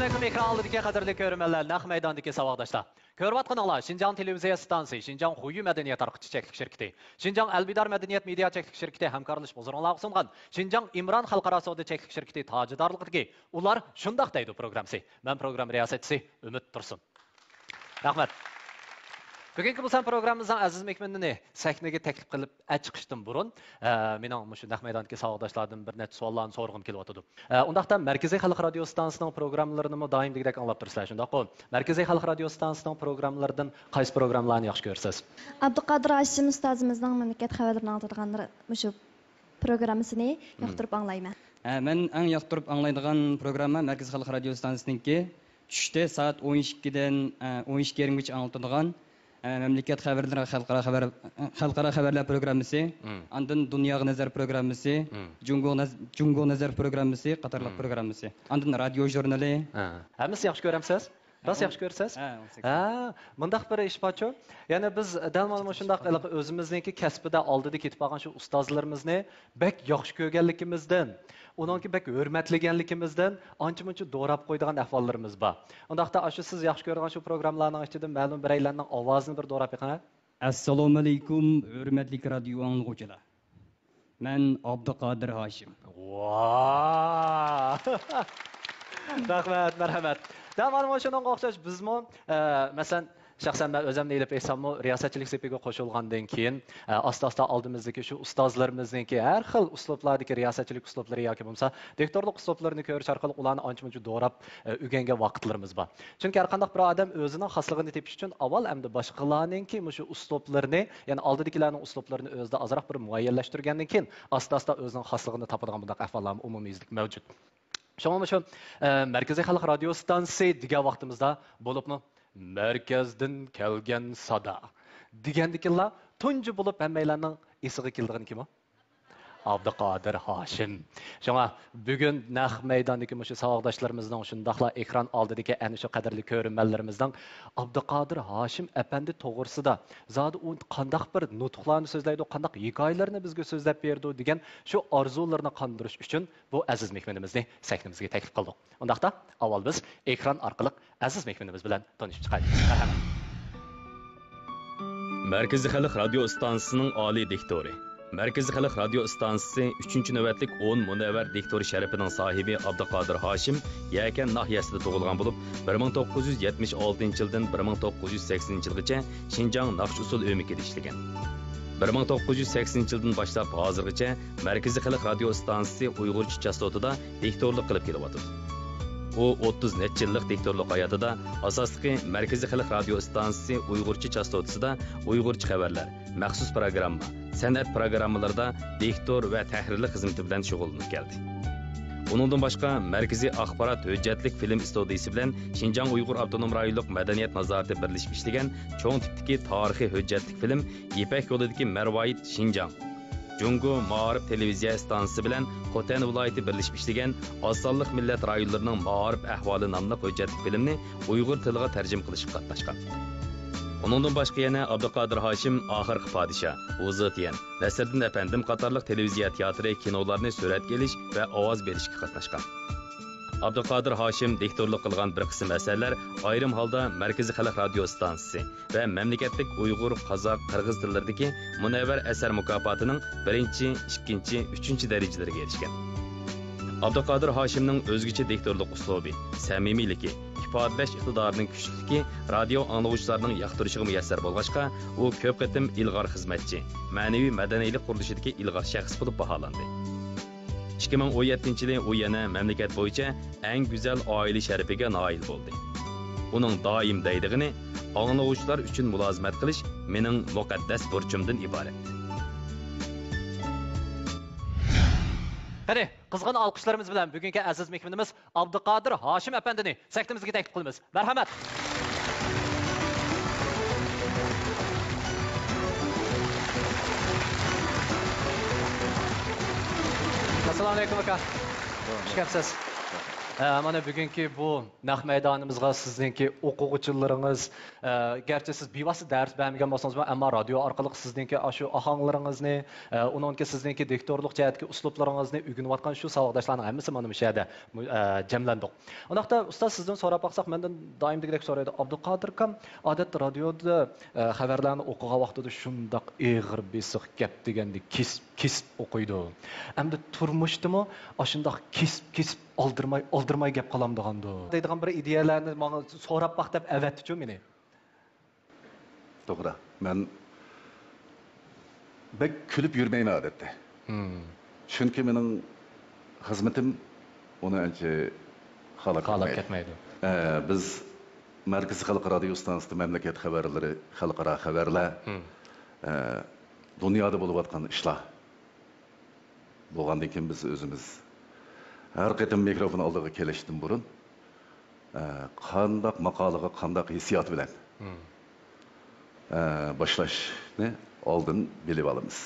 Assalamualaikum ekran aldiki qadrli ko'rmanlar, naq maydondagi savodashlar. Ko'rayotganinglar Şinjan televiziya stansiya, Şinjan Xuyu madaniyat tarqitish cheklik shirkati, Şinjan Albidar madaniyat media cheklik shirkati hamkorlashib o'zaro sungan Şinjan İmran xalqaro savdo cheklik shirkati tajidorligidagi ular shundoq deydi programmasi. Men program riyosatchisi Umid Tursun. Rahmat. Bugungi bu san programmamizdan aziz mehmonini sahnaga taklif qilib chiqishdan burun mening shu naq maydondagi savodashlardan bir necha savollarni so'rag'im kelyotdi. Undaqda Markaziy xalq radio stansiyasining programmalarini doim degidek anglab turibsizlar, shundaqmi? Markaziy xalq radio stansiyasining programmalaridan qaysi programmalarni yaxshi ko'rasiz? Abduqodir Hashim ustozimizning mamlakat xabarlarini anlatadigan shu programmasini yoqtirib anglayman. Men eng yoqtirib anglaydigan programma Markaziy xalq radio stansiyasiniki tushda soat 12dan 12:20gacha anlatadigan memleket xabarlari xalqaro xabarlar programmasi, ondan dunyoga nazar programmasi, Jungo nazar programmasi, qatorliq programmasi, ondan radio jurnali. Hammasi yaxshi ko'ramsiz? Nasıl yaxshi ko'rasiz? Mundaq bir ish borchu. Ya'ni biz dalmal shundaq qilib o'zimizniki kasbida oldida ketib qolgan shu ustozlarimizni bek yaxshi ko'rganligimizdan, uningki bek hurmatlaganligimizdan ancha-muncha do'rab qo'ydigan ahvollarimiz bor. Undaqda shu siz yaxshi ko'rgan shu programmalarning ichida ma'lum biraylarning ovozini bir do'rab yiqing. Assalomu alaykum, hurmatli radio anglovchilar. Men Abduqodir Hashim. Vau! Rahmat, marhamat. Davomli shunga o'xshash bizmi, masalan, shaxsan men o'zimni elib aytsammi, riyosatchilik sepiga qo'shilgandan keyin asta-asta oldimizdagi shu ustozlarimizniki har xil uslublardagi riyosatchilik uslublari yoki bo'lmasa, diktorlik uslublarini ko'rish orqali ularni ancha-muncha do'rab o'rgangan vaqtlarimiz bor. Chunki har qanday bir odam o'zining xosligini tepish uchun avval hamda boshqalarninki shu uslublarni, ya'ni oldidagilarning uslublarini o'zida azroq bir muayyanlashtirgandan keyin asta-asta o'zining xosligini topadigan bunday ahvollar umumiylik mavjud. Şoňa şu Merkezi Xalq Radio Stansiyasi degan vaqtimizda bo'libmi markazdan kelgan sada degandikilar tunji bo'lib hammalarning esiga keldigan kim? Abduqodir Hashim. Şoňa bugun naq maydondagi shu savodoshlarimizning shundaqla ekran oldidagi ana shu qadrli ko'rinmanlarimizdan Abduqodir Hashim apandi to'g'risida zodi u qandaq bir nutqlarni so'zlaydi, qandaq hikoyalarni bizga so'zlab berdi degan shu orzularni qondirish uchun bu aziz mehmonimizni sahnamizga taklif qildik. Undaqda avval biz ekran orqali aziz mehmonimiz bilan tanishib chiqaylik. Markaziy xalq radio stansiyasining oliy diktori Markaziy xalq radio stansiyasi 3-navbatlik 10 munavvar diktori sharafining sohibi Abduqodir Hashim Yakan nahiyasida tug'ilgan bo'lib, 1976-yildan 1980-yilgacha Şinjan Naqsh-Usul o'mikida ishlagan. 1980-yildan boshlab hozirgacha Markaziy xalq radio stansiyasi Uyg'urcha chastotida diktorlik qilib kelyapti. U 30 necha yillik diktorlik hayotida asosli Markaziy xalq radio stansiyasi Uyg'urcha chastotasida Uyg'urcha xabarlar, maxsus programma, san'at programmalarida diktor va tahrirlik xizmati bilan shug'ullanib keldi. Uningdan boshqa Markaziy axborot hujjatlik film studiyasi bilan Şinjan Uyg'ur avtonom rayonlik madaniyat nazorati birlashib ishlagan cho'ng tipdagi tarixiy hujjatlik film Ipak yo'lidagi Marvoyit Şinjan Jungo Ma'arif televiziya stansiyasi bilan Xotan viloyati birlashib ishlagan Osonliq millat rayonlarining ma'arif ahvoli nomli hujjatlik filmni Uyg'ur tiliga tarjima qilishga qatnashgan. Uningdan boshqa yana Abduqodir Hashim Oxirgi podshoh, Uzutiyan, Nasriddin afandim qatorliq televiziya teatri, kinolarni suratga olish va ovoz berishga qatnashgan. Abduqodir Hashim diktorlik qilgan bir qism asarlar ayrim holda Markaziy xalq radio stansiyasi va mamlakatlik Uyg'ur, Qozoq, Qirg'iz tillaridagi munavvar asar mukofotining 1-chi, 2-chi, 3-chi darajalariga erishgan. Abduqodir Hashimning o'zgacha diktorlik uslubi, samimiyligi, ifodalash iqtidorining kuchliligi radio anglovchilarining yoqtirishiga muyassar bo'lg'achqa, u ko'p qatim ilg'or xizmatchi, ma'naviy madaniylik qurilishidagi ilg'or shaxs bo'lib baholandi. 2017-yili u yana mamlakat bo'yicha eng go'zal oila sharafiga noil bo'ldi. Uning doim deydig'ini anglovchilar uchun mulozimat qilish mening muqaddas burchimdan iborat. Qani, qizg'in olqishlarimiz bilan bugungi aziz mehmonimiz Abduqodir Hashim apandini sahnamizga taklif qilamiz. Marhamat. Assalomu alaykum aka. Xush kelibsiz. Mana bugungi bu naq maydonimizga sizningki o'quvchilaringiz, garchi siz bevosita dars bermagan bo'lsangiz, ammo radio orqali sizningki shu ohanglaringizni, uningki sizningki diktorlik jihatdagi uslublaringizni o'rganayotgan shu savodashlarning hammasi mana bu yerda jamlandik. Undaqda ustoz sizdan so'rab baqsaq, mendan doimdagidek so'raydi. Abduqodir kam odatda radioda xabarlarni o'qigan vaqtida shundoq ig'ir besiq gap deganda kesib o'qiydi. Endi turmushdimi shundoq kesib oldirmay gap qolamdigandi. Deydigan bir ideyalarni menga so'rab baq deb avatdi-ku meni. To'g'ri. Men bek kulib yurmayman odatda. Chunki mening xizmatim uni ancha Qalab ketmaydi. Biz Markaziy xalq radio stansiyasida mamlakat xabarlari, xalqaro xabarlar, dunyoda bo'layotgan ishlar bo'lgandan keyin biz o'zimiz har qatim mikrofon oldiga kelishdan burun qandaq maqolaga qandaq hissiyot bilan boshlashni oldin bilib olamiz.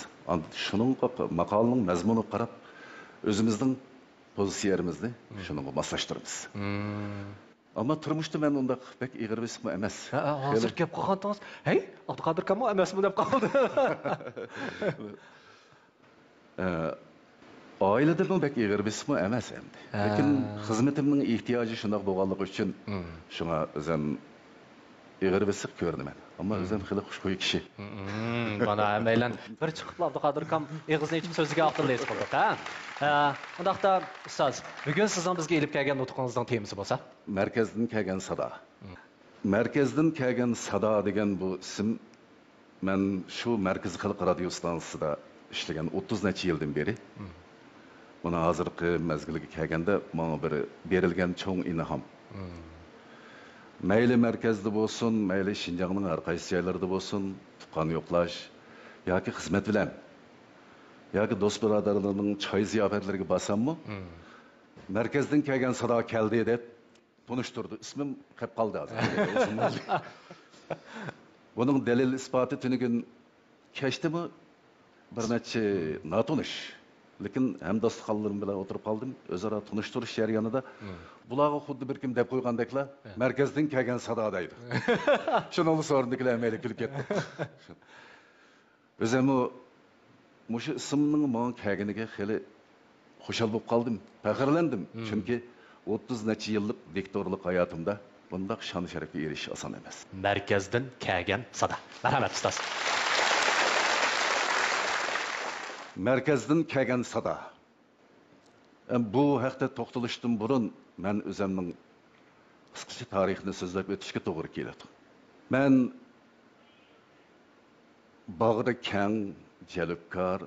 Shuning maqolaning mazmuniga qarab o'zimizning pozitsiyamizni shunga moslashtiramiz. Ammo turmushda men unda pek ig'ir besiqma emas. Hozir gap qilgandingiz, "Hey, Abduqodir kam emasmi?" deb qoldi. Oilada bu pek ig'ir besiqma emas endi. Lekin xizmatimning ehtiyoji shunday bo'lganligi uchun shunga o'zim ig'ir besiq ko'rinaman. Ammo o'zim xili xushko'y kishi. Mana hammaylar bir chiqib Abduqodir kam ig'izni ichib so'ziga aqllaysiz qoldik, ha? Undaqda ustoz, bugun sizning bizga elib kelgan nutqingizning temasi bo'lsa? Markazdan kelgan sado. Markazdan kelgan sado degan bu ism men shu Markaziy xalq radio stansiyasida ishlagan 30 necha yildan beri buni hozirgi mezgilga kelganda menga bir berilgan cho'ng ilhom. Mayli markazda bo'lsin, mayli Şinjanning har qaysi joylarida bo'lsin, tuqqan yo'qlash yoki xizmat bilan yoki do'st birodarlarning choy ziyofatlariga borsammi, markazdan kelgan sado keldi deb tunishtirdi. Ismim qolib qoldi hozir. Buning dalil isboti tunigun kechdimi bir necha notunish. Lekin hem dostxonlarim bilan o'tirib qoldim. O'zaro tunishtirish jarayonida bularga xuddi bir kim deb qo'ygandeklar, markazdan kelgan sado deydi. Shuni o'rnidagilar mayli kulib ketdi. O'zim mushu ismning menga kelganiga xili xushal bo'lib qoldim, faxrlandim. Chunki 30 necha yillik diktorlik hayotimda bunday shon sharafga erishish oson emas. Markazdan kelgan sado. Marhamat ustoz. Markazdan kelgan sado. Bu haqda to'xtalishdan burun men o'zimning qisqacha tarixini so'zlab o'tishga to'g'ri keladi. Men bag'ri keng, jalbkor,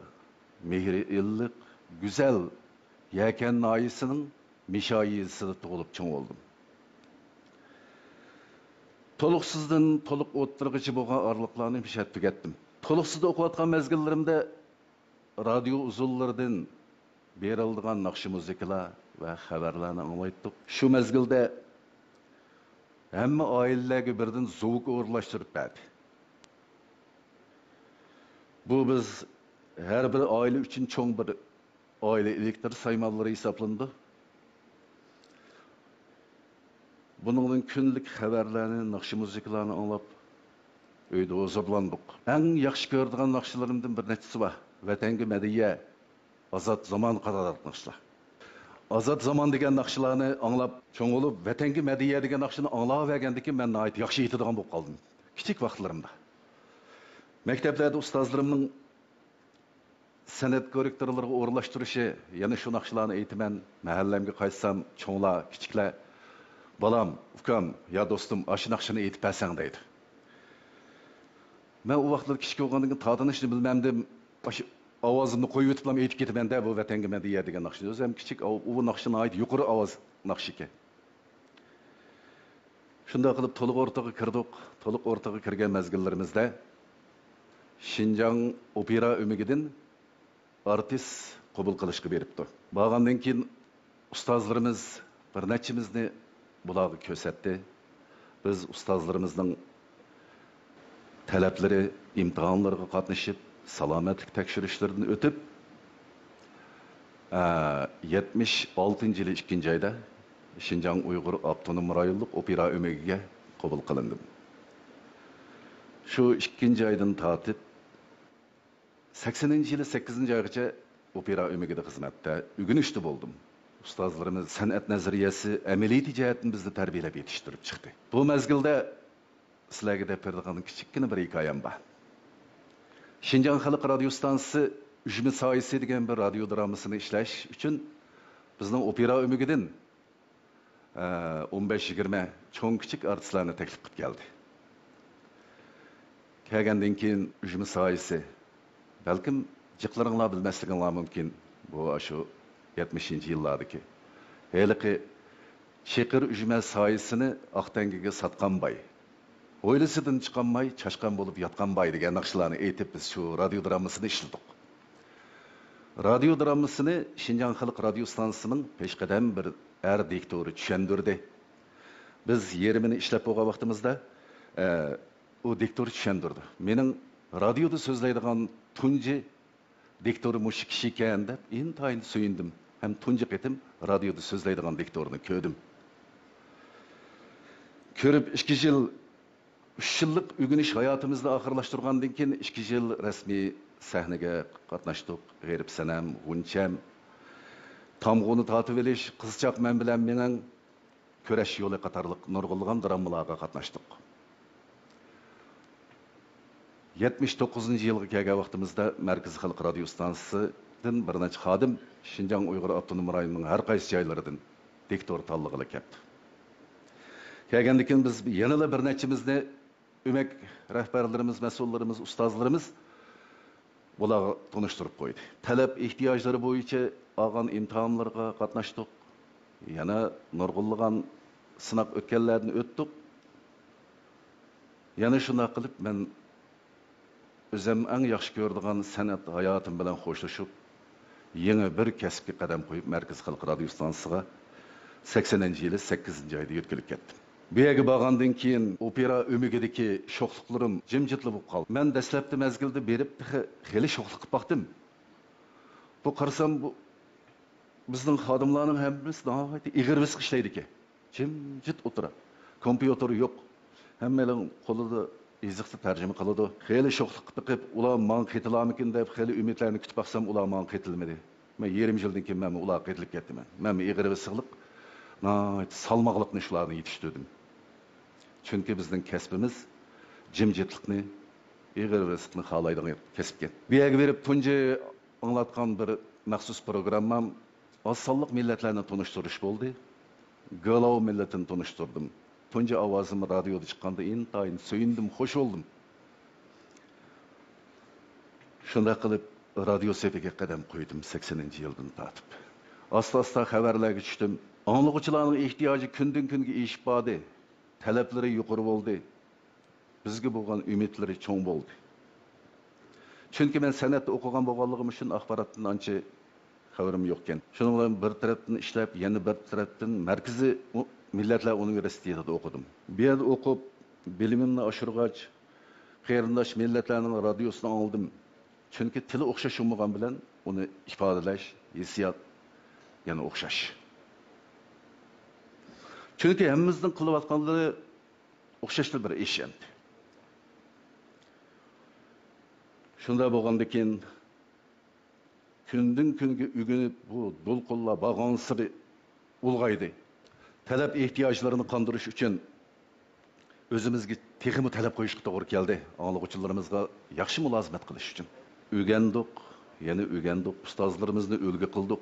mehri illiq, go'zal Yakan noyisining mishoyisida tug'ilib cho'ng bo'ldim. To'liqsizdan to'liq o'ttirg'ichi bo'lgan orliqlarni pishat tugatdim. To'liqsizda o'qiyotgan mezgillarimda radio uzunlardan berildigan naqshi muzikalar va xabarlarni anglaytdik. Shu mezgilda hamma oilalarga birdan zavq o'rlashtirib berdi. Bu biz her bir aile için çoğun bir aile elektrik saymaları hesaplandı. Bunun günlük haberlerini, nakşı müziklerini anlap öyle huzurlandık. En yakşı gördüğüm nakşılarımdan bir neçesi var. Vatanga Mediye, Azat Zaman kadar nakşılar. Azat Zaman degen nakşılarını anlap, çoğun olup Vatanga Mediye degen nakşını anlayıvergendeki ben ait yakşı yetidiğim bu kaldım. Küçük vaxtlarımda. Mekteplerde ustazlarımın sanat korrektorlarına uğurlaştırışı, yani şu nakşılarını eğitimen, mahallemge kaysam, çoğunlar, küçükler, balam, ukam, ya dostum, aşı nakşını eğitip versen deydi. Ben o vaxtlar küçük olganın tadınışını bilmemdim, avazımı koyup ötüp eğitip getimen de bu Vatanga Mediye degen nakşını. Özüm küçük, o nakşına ait yukarı avaz nakşı ki. Şunda kılıp toluk ortağı kırdık, toluk ortağı kirgen mezgillerimizde, Şinjan opera ömigidin artist qabul qilishga beribdi. Bağandan keyin ustozlarimiz bir nechimizni bularga ko'rsatdi. Biz ustozlarimizning talablari, imtihonlarga qatnashib, salomatlik tekshirishlaridan o'tib, 76-yili 2-oyda Şinjan Uyghur Abtonom Rayonluq opera ömegiga qabul qilindim. Şu 2 aydan tatib 80-yili 8 aygacha opera ömegida xizmatda ügünüştü boldum. Ustozlarimiz san'at nazariyasi amaliy jihatdan bizni tarbiyalab yetishtirib chiqdi. Bu mezgilda sizlarga deb beradigan kichikgina bir hikoyam bor. Şinjan Xalq radio stansiyasi Ujmi soyisi degan bir radio dramasini ishlash uchun bizning opera ömegidan 15-20 cho'ng kichik artistlarni taklif qilib keldi. Kelgandan keyin Ujmi soyisi balkim jiqlaringlar bilmasliginglar mumkin. Bu shu 70-yillardagi heliqi Şeqir Ujma soyisini Aqtangiga satqan bay. O'ylisidan chiqanmay, chashqan bo'lib yotgan bay degan naqshlarni aytib biz shu radio dramasini ishladik. Radio dramasini Şinjan Xalq radio stansiyasining peshqadam bir diktori tushundirdi. Biz yerimini ishlab bo'lgan vaqtimizda o diktor tushundirdi. Mening radioda so'zlaydigan tunji diktori mush kishi ekan deb intayin suyundim. Hem tunji qitim radioda so'zlaydigan diktorni ko'rdim. Ko'rib 2 yil 3 yillik ügüniş hayatımızda ahırlaştırgandan keyin 2 yil rasmiy sahnaga qatnashdik. G'erib sanam, G'uncham, Tamg'uni tatib elish, qizchaq men bilan mening ko'rash yo'li qatorliq nurg'ulg'an dramalarga qatnashdik. 79-yilga kelgan vaqtimizda Markaziy Xalq radio stansiyasidan bir necha xodim Şinjan Uyghur Abtonom Rayonining har qaysi joylaridan diktor tanlig'iga keldi. Kelgandan keyin biz yanada bir nechimizni ömek rahbarlarimiz, mas'ullarimiz, ustozlarimiz bularga tanıştırıp qo'ydi. Talab ehtiyojlari bo'yicha olgan imtihonlarga qatnashdik. Yana nurg'ulg'an sınaq o'tganlarni o'tdik. Yana shunday qilib men o'zim eng yaxshi ko'radigan san'at hayotim bilan xo'shlashib, yangi bir kasbga qadam qo'yib Markaziy Xalq radio stansiyasiga 80-yili 8-oyda yetkilib ketdim. Bu yerga borgandan keyin opera ömegidagi sho'xliqlarim jimjitli bo'lib qoldi. Men dastlabki mezgilda berib xeli sho'xliq qilib baqdim. Bu qarsam bu bizning xodimlarning hammasi nihoyat ig'ir-vis ishlaydi ekan. Jimjit o'tiradi. Kompyuter yo'q. Hammalar qo'lida iziqni tarjima qiladi. Xeli sho'xliq qilib, ular men qetilarmikin deb xeli umidlarni kutib baqsam, ular men ketilmadi. Men 20 yildan keyin men ular ketilib ketdim. Men ig'ir-visliq, salmoqliqni shularni yetishtirdim. Çünkü bizning kasbimiz jimjitlikni, ig'ir-visliqni xohlaydigan kasbga. Bu yerga berib tunji anglatgan bir maxsus programmam oz sonliq millatlarni tanishtirish bo'ldi. Golov millatini tanishtirdim. Tunji ovozim radioda chiqqanda intayin suyundim, xush oldum. Shunday qilib radio sefiga qadam qo'ydim 80-yildan tortib. Asta-asta xabarlarga tushdim. Anlıqçılarning ehtiyoji kundan kunga eshib bordi. Talablari yuqori bo'ldi. Bizga bo'lgan umidlari cho'ng bo'ldi. Chunki men san'atda o'qigan bo'lganligim uchun axborotdan ancha xabarim yo'q ekan. Shuning bilan bir tarafdan ishlab, yana bir tarafdan Markaziy Millatlar Universitetida o'qidim. Bu yerda o'qib, bilimimni oshirgach, qarindosh millatlarning radiosini oldim. Chunki tili o'xshash bo'lgan bilan uni ifodalash, hissiyot yana o'xshash. Çünkü hemimizden kılıvatkanları okşaşlı bir iş endi. Şunda boğandakin kündün künge ügünüp bu dulkulla bağansırı ulgaydı. Talep ihtiyaçlarını kandırış için özümüzge tekimi talep koyuşluk doğru geldi. Anlıqçılarımızga yaxşı mülazmet kılış için. Ügendik, yeni ügendik, ustazlarımızını ölgü kıldık.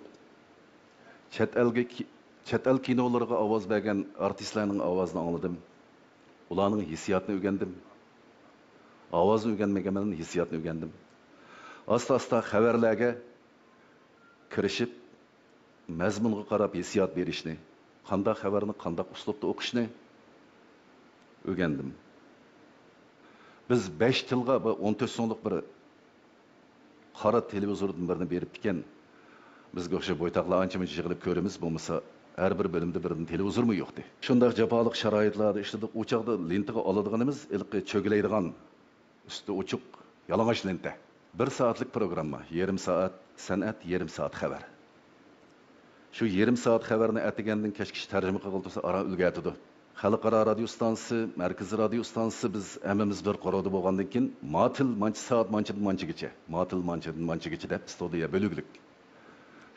Chet el kinolarga ovoz bergan artistlarning ovozini angladim. Ularning hissiyotini o'rgandim. Ovozni o'rganmaganman, hissiyotni o'rgandim. Asta-asta xabarlarga kirishib, mazmunga qarab hissiyot berishni, qanday xabarni qanday uslubda o'qishni o'rgandim. Biz 5 tilga 14 so'mlik bir qora televizordan birini berib ekan, bizga o'xshab bo'ytaqlar ancha-muncha yig'ilib ko'ramiz, bo'lmasa her bir bölümde birinin televizor mu yoktu? Şundak japalık şarayitlarda işledik. Uçakta lentigi oladiganimiz ilqi çögüleydigan üstü uçuk yalang'och lenta. 1 saatlik programma, yarım saat san'at, yarım saat xabar. Şu yarım saat xabarni atigandan kechki tarjima qilib ara ulgatidi. Xalqaro radio stansiyasi, markaziy radio stansiyasi biz hammamiz bir qarorda bo'lgandan keyin matil mancha soat manchadan manchagacha, matil manchadan manchagacha deb studiya bo'luglik.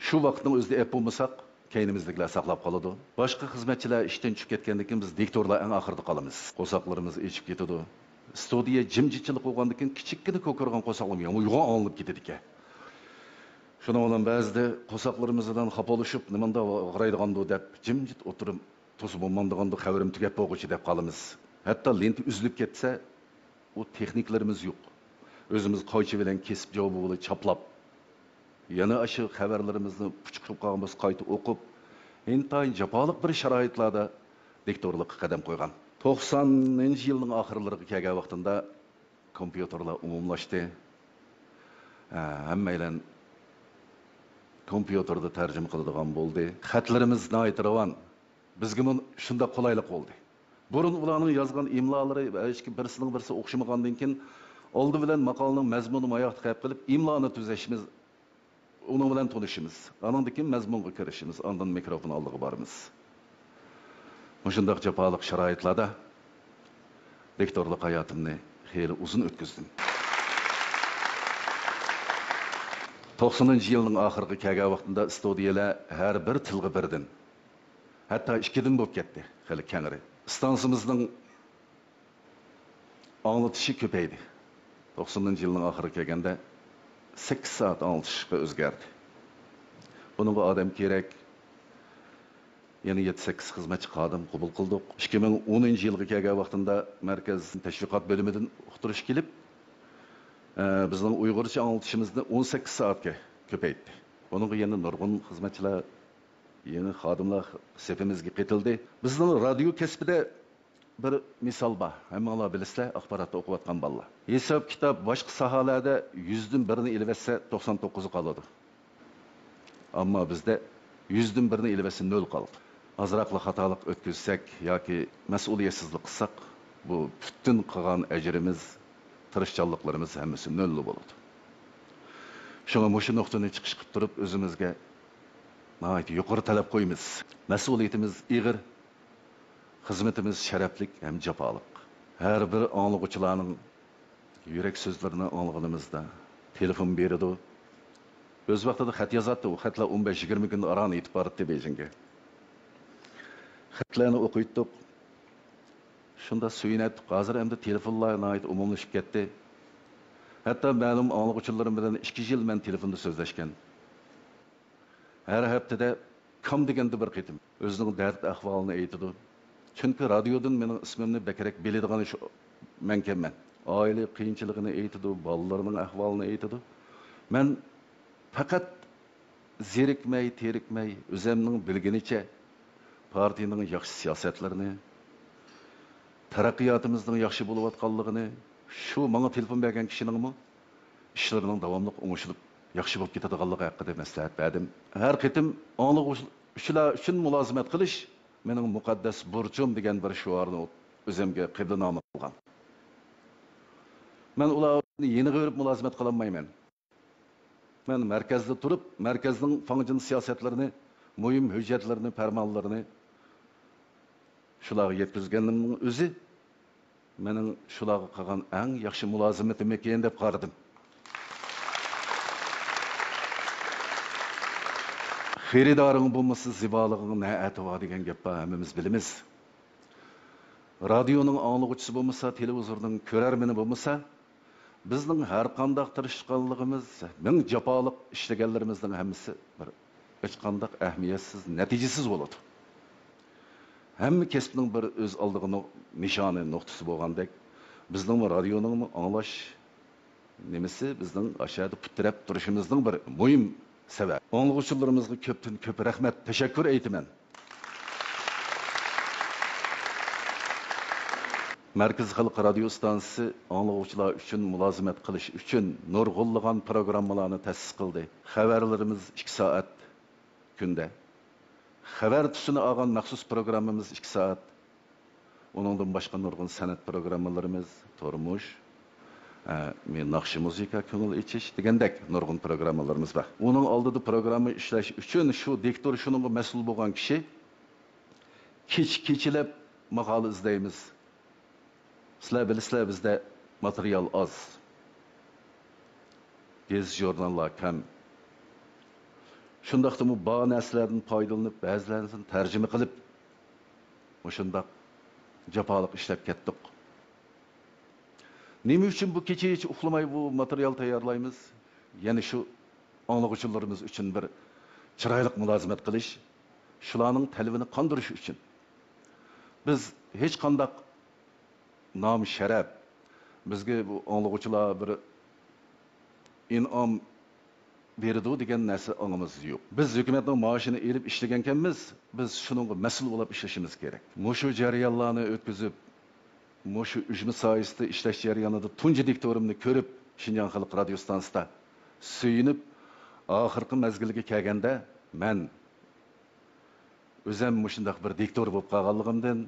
Shu vaqtning o'zida ep bo'lmasak, keynimizliklar saqlab qoladi. Boshqa xizmatchilar ishdan tushib ketgandan keyin biz diktorlar eng oxirida qolamiz. Qo'saqlarimiz echib ketadi. Studiya jimjitchilik bo'lgandan keyin kichikkina ko'kargan qo'saqlar yo'g'on olinib ketadi ekan. Shuna bilan ba'zida qo'saqlarimizdan xapolishib, nimanda g'iraydiganda deb jimjit o'tirib, to'sib bo'lmandiganda xabarim tugab bo'lg'ichi deb qolamiz. Hatto lenti uzilib ketsa, o texniklarimiz yo'q. O'zimiz qo'ychi bilan kesib javob bilan chaplab, yana shu xabarlarimizni puchqib qolganmiz qayta o'qib, intayin jafoliq bir sharoitlarda diktorlikqa qadam qo'ygan. 90-yilning oxirlariga kelgan vaqtida kompyuterlar umumlashdi. Hammaylar kompyuterda tarjima qiladigan bo'ldi. Xatlarimiz noyatiravan. Bizga shunda qulaylik bo'ldi. Burun ularning yozgan imlolari birisining birisi o'xshamagandan keyin oldi bilan maqolaning mazmunini oyoqqa qo'yib qilib imloni tuzashimiz, uni bilan tanishimiz. Andan keyin mazmunga kirishimiz, andan mikrofon oldiga boramiz. Shunday jafoliq sharoitlarda diktorlik hayotimni xeyli uzun o'tkazdim. 90-yilning oxirgi kelgan vaqtida studiyalar har bir tilga birdan, hatto ikkidan bo'lib ketdi, xeyli kengri. Stansiyamizning anglatishi ko'paydi. 90-yilning oxiriga kelganda 8 soat anlatishga o'zgardi. Bunga odam kerak. Yana 7-8 xizmatchi xodim qabul qildik. 2010-yilga kelgan vaqtida markaz tashviqot bo'limidan uqtirish kelib, bizning Uyg'urcha anlatishimizni 18 soatga ko'paytdi. Bunga yana nurg'un xizmatchilar, yeni xodimlar safimizga qo'shildi. Bizning radio kasbida bir misol bor. Hammalar bilasizlar, axborotda o'qiyotgan bolalar. Hisob kitob boshqa sohalarda 100dan birini ilvatsa 99'u qoladi. Ammo bizda 100dan birini ilvatsa 0 qoldi. Azroqli xatolik o'tkazsak yoki mas'uliyatsizlik qilsak, bu butun qilgan ajrimiz, tirishchanliklarimiz hammasi 0 bo'ladi. Shunga shu nuqtani chiqish qilib turib o'zimizga yuqori talab qo'yamiz. Mas'uliyatimiz ig'ir, xizmatimiz sharaflik ham jafoliq. Har bir anglag'uvchilarning yurak so'zlarini anglag'animizda telefon beradi. O'z vaqtida xat yozadi, u xatlar 15-20 kun orani yetib boradi Bejingga. Xatlarni o'qiydik. Shunda suyunatib, hozir endi telefonlar nihoyat umumlashib ketdi. Hatto ma'lum anglag'uvchilarim bilan 2 yil men telefonda so'zlashgan. Her haftada kam deganda bir qitim o'zining dard ahvolini aytadi. Chunki radiodan mening ismimni bekerek biladigan shu men kimman. Oila qiyinchiligini aytadi, bolalarining ahvolini aytadi. Men faqat zerikmay, terikmay, o'zimning bilginicha partiyaning yaxshi siyosatlarini, taraqqiyotimizning yaxshi bo'layotganligini, shu menga telefon bergan kishining ishlarining davomli o'ngishilib yaxshi bo'lib ketadiganligi haqida maslahat berdim. Har qitim anglag'uvchilar uchun mulozimat qilish mening muqaddas burchim degan bir shiorni o'zimga qiblanoma qilgan. Men ularni yeni ko'rib mulozimat qila olmayman. Men markazda turib, markazning fangjin siyosatlarini, muhim hujjatlarini, farmonlarini shularga yetkazganimning o'zi mening shularga qilgan eng yaxshi mulozimatim ekan deb qaradim. Xeridaring bo'lmasa zibolig'ing ne ativa degan gap bor, hammamiz bilamiz. Radioning anglag'uvchisi bo'lmasa, televizorning ko'rarmani bo'lmasa, bizning har qanday tirishqanligimiz, ming jafoliq ishlaganlarimizning hammasi bir hech qanday ahamiyatsiz, natijasiz bo'ladi. Hamma kasbning bir o'z oldiga nishoni, nuqtasi bo'lgandek, bizning radioning anglash nimasi bizning aşağıda putirab turishimizning bir muhim sebep. Anglag'uvchilarimizga ko'pdan ko'p rahmat, tashakkur aytaman. Markaz Xalq radio stansiyasi anglag'uvchilar uchun mulozimat qilish uchun nurg'unlagan programmalarni ta'sis qildi. Xabarlarimiz 2 soat kunda. Xabar tusini olgan maxsus programmamiz 2 soat. Onundan boshqa nurg'un san'at programmalarimiz, turmush, Men naqshi musiqa ko'ngil ichish degandek nurg'un programmalarimiz bor. Uning oldida programma ishlash uchun shu diktor shuningga mas'ul bo'lgan kishi kechilab maqola izlaymiz. Sizlar bilasizlar bizda material oz. Gez jurnallar kam. Shundaqdimi bu narsalardan foydalanib, ba'zilarini tarjima qilib, o'shundaq jafoliq ishlab ketdik. Nima uchun bu kecha uxlamay bu material tayyorlaymiz? Ya'ni shu anglag'uvchilarimiz uchun bir chiroyli mulozimat qilish, shularning talabini qondirish uchun. Biz hech qanday nom sharaf bizga bu anglag'uvchilar bir in'om berdi degan narsa ongimiz yo'q. Biz hukumatning maoshini elib ishlagan ekanmiz, biz shuningga mas'ul bo'lib ishlashimiz kerak. Mushu jarayonlarni o'tkazib, mushu ujmi soyasida ishlash jarayonida tunji diktorimni ko'rib, Shinjon xalq radio stansiyasida suyunib, oxirgi mazgilga kelganda men o'zim mushundaq bir diktor bo'lib qolganligimdan,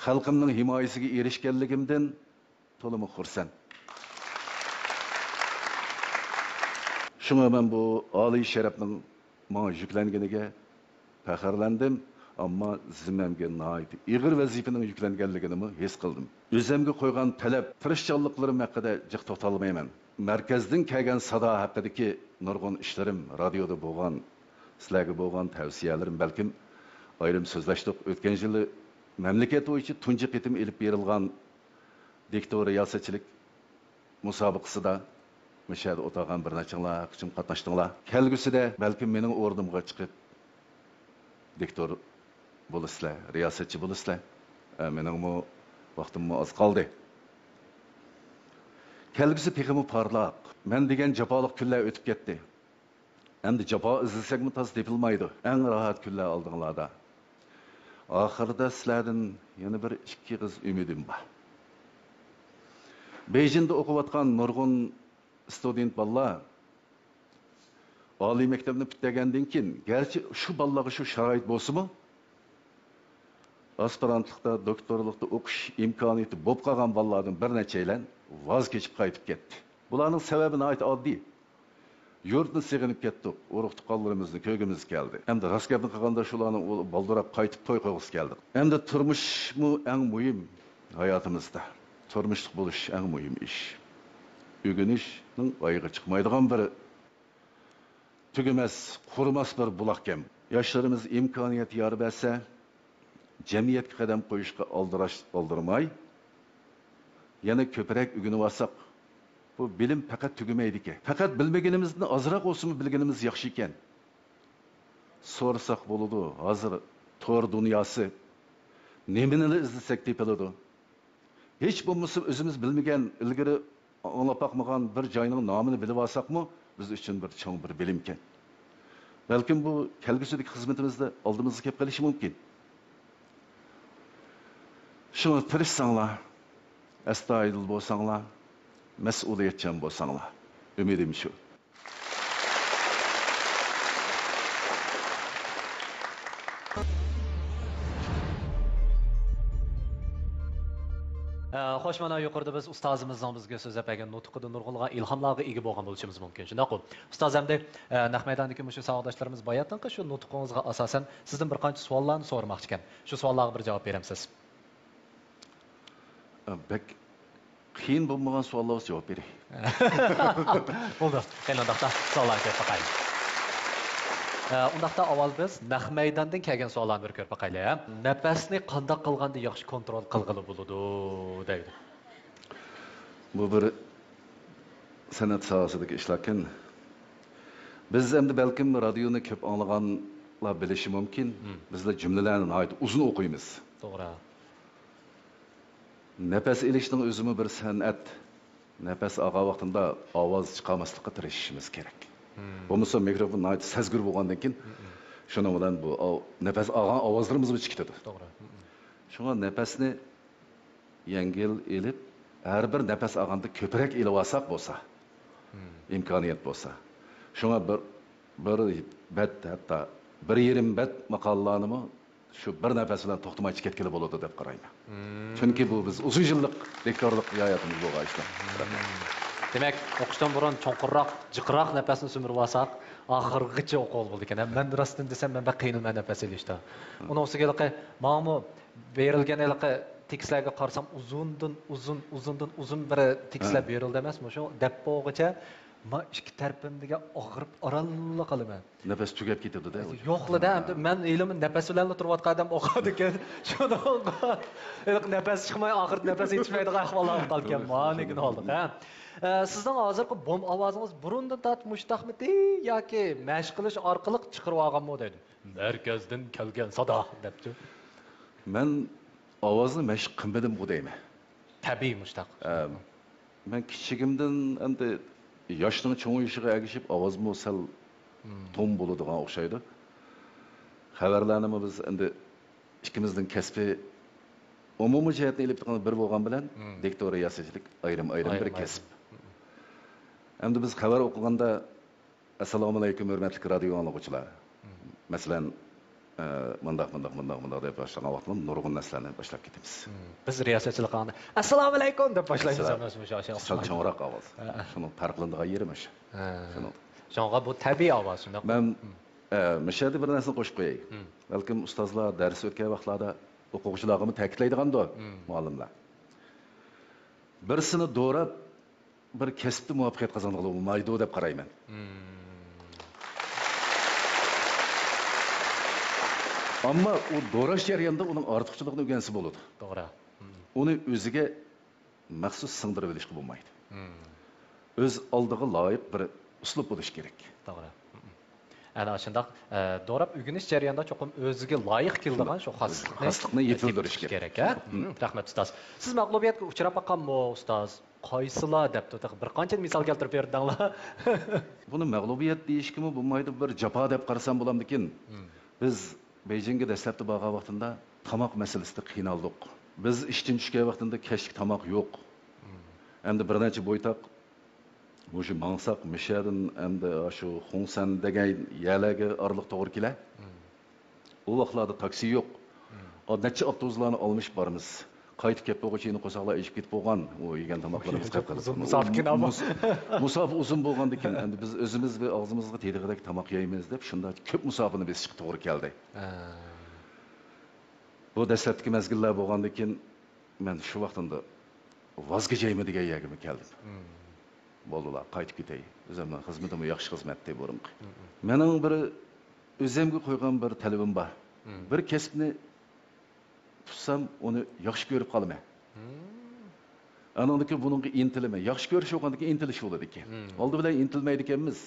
xalqimning himoyasiga erishganligimdan to'liq xursand. Şuna ben bu Ali şerefinin bana yüklengenine faxrlandim, ama zimmemge nait ig'ir vazifenin yüklengenligini his qildim. O'zimga qo'ygan talab, tirishchanliklarim haqida jiq to'xtalmayman. Markazdan kelgan sado haqidagi nurg'un ishlarim, radioda bo'lgan, sizlarga bo'lgan tavsiyalarim balkim ayrim so'zlashdik. O'tgan yili mamlakat bo'yicha tunji qitim elib berilgan diktor riyosachilik musobaqasida Müşahede otağın bir neçinler, kıçım katlaştınlar. Kelgüsü de belki benim ordumga çıkıp diktor buluşlar, riyasetçi buluşlar. Benim bu vaktim az kaldı. Kelgüsü pekimi parlak. Ben degen japalık küller ötüp gitti. Hem de japa izlesek mi tas depilmaydı. En rahat küller aldığınlarda. Ahırda sizlerden yeni bir iki kız ümidim var. Beijing'de okuvatkan nurgun student balla Ali mektebini bitirgenden keyin, gerçi şu ballağı şu şarait bolsa mı? Aspirantlıkta, doktorlukta okuş imkaniyeti bop qalgan ballardan bir neçeylen vaz keçip qaytip ketdi. Bularning sebebini ayt oddiy. Yurtni sig'inib ketdik, urug' tuqqanlarimizni ko'gimiz keldi. Hamda raskabni qilganda shularni baldurab qaytib to'y qilg'is keldik. Hamda turmushmi eng muhim hayotimizda. Turmushlik bo'lish eng muhim ish. Ügünüşün ayığı çıkmaydıgan bir tügümez, kurumaz bir bulakken. Yaşlarımız imkaniyet yar verse, cemiyet kadem koyuşka aldırmay, yani köperek ügünü varsak, bu bilim fakat tügümeydi ki. Fakat bilmegenimizden azırak olsun mu bilgenimiz yakşıyken, sorsak buludu, hazır tor dünyası, neminili izlesek tepelidu. Hiç bulmuşum özümüz bilmegen ilgiri anlap bakmagan bir joyning nomini bilib olsakmi, biz uchun bir cho'ng bir bilim ekan. Balkim bu kelgusidagi xizmatimizda oldimizga kelib qolishi mumkin. Shuni tirishsanglar, astoydil bo'lsanglar, mas'uliyatchan bo'lsanglar, umidim shu. Xo'sh, mana yuqorida biz ustozimizning bizga so'zlab bergan nutqida nurg'unlagan ilhomlarga ega bo'lgan bo'lishimiz mumkin. Shundaq-ku. Ustoz hamda naq maydondagi shu savodashlarimiz bayatdan shu nutqingizga asosan sizdan bir qancha savollarni so'ramoqchi ekan. Shu savollarga bir javob beramsiz. Bek qiyin bo'lmagan savollarga javob beray. Bo'ldi. Qandoqda savollarga kelib boqaylik. Undaqda avval biz naq maydondan kelgan savollarni bir ko'rib boqaylik. Nafasni qanday qilganda yaxshi kontrol qilg'ili bo'ladi deydi. Bu bir san'at sohasidagi ishlakan. Biz endi balkim radioni ko'p anglaganlar bilishi mumkin. Bizlar jumlalarni aytib uzun o'qiymiz. To'g'ri. Nafas ilishning o'zimi bir san'at. Nafas olgan vaqtida ovoz chiqarmaslikka tirishishimiz kerak. Bo'lmasa mikrofon aytib sezgir bo'lgandan keyin shuning bilan bu nafas olgan ovozlarimiz chiqib ketadi. To'g'ri. Shunga nafasni yengil elib, har bir nafas olganda ko'proq elib olsak bo'lsa, imkoniyat bo'lsa. Shunga bir bet hatta bir yerim bet maqollarni shu bir nafas bilan to'xtamay ketgili bo'ladi deb qarayman. Chunki bu biz uzun yillik rektorlik hayotimiz bo'lgan ishlar. Demak, o'qishdan burun cho'nqirroq, jiqroq nafasni sumirib olsak, oxirgacha o'qib bo'ldi ekan. Men rostdan desam, men qiynalman nafas olishda. Uni o'siga ma'mu berilgan tekstlarga qarasam uzun bir tekstlar berildi emasmi? Shu deppogacha men ikki tarafimdagi og'rib oralla qolaman. Nafas tugab ketadi-da. Yo'qlida, men elim nafas bilan turayotgan odam o'qadi ekan. Shunga nafas chiqmay, oxir nafas yetishmaydigan ahvollar qolgan. Manigini oldik, ha. Sizning hozirgi bom ovozingiz burundan tortmushdaqmidi yoki mashq qilish orqali chiqarib olganmi deydi. Markazdan kelgan sado debdi. Men ovozni mashq qilmadim bu deyman. Tabiiy mushtaq. Men kichigimdan endi yoshning cho'ng'ishiga ergishib ovozim sal tom bo'ladigan o'xshaydi. Xabarlarni biz endi ikkimizning kasbi umumiy jihatdan elib turgan bir bo'lgan bilan diktoriyachilik ayrim bir kasb. Endi biz xabar o'qiganda assalomu alaykum hurmatli radio anglag'uvchilar. Masalan, mundaq deb boshlagan vaqtda nurg'un narsalarni boshlab ketamiz. Biz riyosatchilik qilganda assalomu alaykum deb boshlaymiz o'sha. Sal cho'ngroq ovoz. Shuni farqlanadigan yerim o'sha. Shunga bu tabiiy ovoz shunday. Men mishada bir narsani qo'shib qo'yay. Balkim ustozlar dars o'tgan vaqtlarda o'quvchilarga ta'kidlaydigan-da muallimlar. Birsini do'rab bir kasbda muvaffaqiyat qozongan bo'lmaydi deb qarayman. Ammo u do'rash jarayonida uning ortiqchiligini o'rgansa bo'ladi. To'g'ri. Uni o'ziga maxsus singdirib olishga bo'lmaydi. O'z oldiga loyiq bir uslub bo'lish kerak. To'g'ri. Ana shunday do'rab o'rganish jarayonida cho'qim o'ziga loyiq keladigan shu xoslikni yetildirish kerak, ha? Rahmat ustoz. Siz mag'lubiyatga uchrab qolganmi ustoz? Qaysilar deb bir qancha misol keltirib berdinglar. Buni mag'lubiyat deyishkimi bo'lmaydi, bir jafo deb qarasam bo'lamdikin. Biz Beijingga dastlabda borgan vaqtida tomoq masalasida qiynaldik. Biz ishdan tushgan vaqtida kechki tomoq yo'q. Endi bir necha bo'ytoq o'sha Mangsak, Mishadan endi shu Xongsan degan yerlarga orliq to'g'ri kelar. U vaqtlarda taksi yo'q. Necha avtobuslarni olmish bormiz. Qaytib kelib bo'lg'achini qo'saqlar ishib ketib bo'lgan. U yegan tomoqlarimiz musofa uzun bo'lgandan endi biz o'zimiz va og'zimizga tegadigan tomoq yeymiz deb shunday ko'p musofani besishga to'g'ri keldi. Bu dastlabki mezgillar bo'lgandan keyin men shu vaqtda voz kechaymi degan yerga keldim. Bo'ldilar, qaytib ketay. O'zimning xizmatim yaxshi xizmat deb bo'rim. Mening bir o'zimga qo'ygan bir talabim bor. Bir kasbni tutsam onu yaxshi ko'rib qolaman. Anandaki bununki intilme. Yaxshi ko'rish bo'lgandaki intilish bo'ladi ekan. Oldi bilan intilmaydi ekanmiz.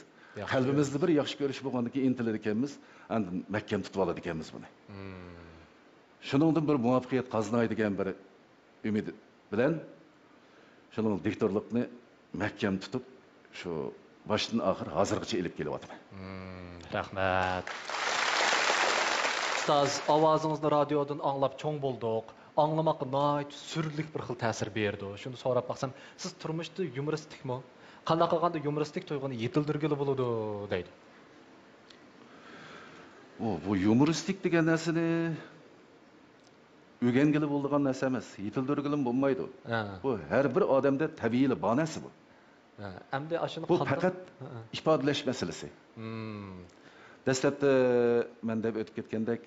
Qalbimizda bir yaxshi ko'rish bo'lgandaki intilar ekanmiz, endi mahkam tutib oladi ekanmiz buni. Shuningdan bir muvaffaqiyat qozonaydigan bir umid bilan shuning diktorlikni mahkam tutib, shu boshdan oxir hozirgacha elib kelyapman. Rahmat. Ustoz, ovozingizni radiodan anglab cho'ng bo'ldik. Anglamoq noyt surlik bir xil ta'sir berdi. Shuni so'rab baqsam, siz turmushda yumoristikmi? Qanday qilganda yumoristik tuyg'uni yetildirgili bo'ladi deydi. Bu yumoristik degan narsani o'rgangili bo'ladigan narsa emas, yetildirgili bo'lmaydi. Bu har bir odamda tabiiy bor narsa bu. Endi ashuni bu faqat ifodalash masalasi. Dastlabda men deb o'tib ketgandek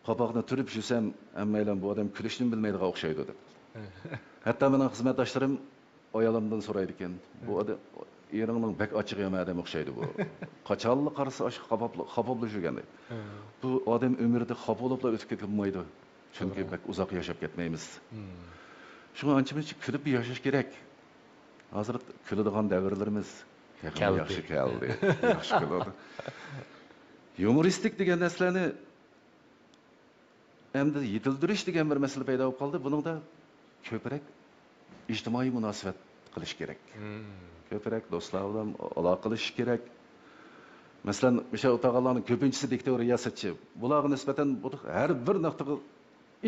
qopoqni turib yursam, hammaylar bu odam kulishni bilmaydigan o'xshaydi deb. Hatto mening xizmatdoshlarim oyalimdan so'raydi ekan, bu odam eringning bak ochiq yomon odam o'xshaydi bu. Qachonli qarasa osh xapobli yurganda. Bu odam umrida xapoliblar o'tib ketmaydi. Chunki bak uzoq yashab ketmaymiz. Shunga ancha-muncha kulib yashash kerak. Hozir kuladigan davrlarimiz yaxshi keldi. Yaxshi keladi. Yumoristik degan narsalarni endi yetildirish degan bir masala paydo bo'lib qoldi. Buningda ko'proq ijtimoiy munosabat qilish kerak. Ko'proq do'stlar bilan aloqa qilish kerak. Masalan, o'sha o'tag'anlarning ko'pinchisi diktor riyosatchi. Bularga nisbatan har bir nuqtaga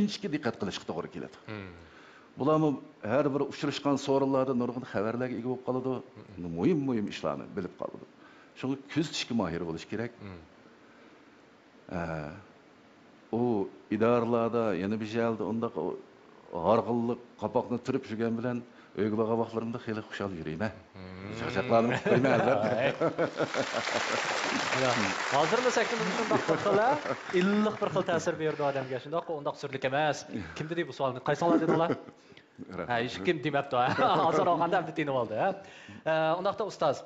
inchki diqqat qilishga to'g'ri keladi. Bularni har bir uchrashgan so'rinlarda nurg'un xabarlarga ega bo'lib qoladi. Muhim ishlarni bilib qoladi. Shunga ko'z tishga mohir bo'lish kerak. o idoralarda yana bir jeldi undaq harg'illik qapoqni turib yurgan bilan uyga borgan vaqtlarimda xeyli xushal yurayman. Chaqchaqlarni qo'yman albatta. Hozir bilsakmi shundoq bir xil, illiq bir xil ta'sir berdi odamga. Shundoq undaq surlik emas. Kim dedi bu savolni? Qaysilar dedilar? Ha, hech kim demabdi. Hozir olganda bitta tinib oldi, ha. Undaqda ustoz,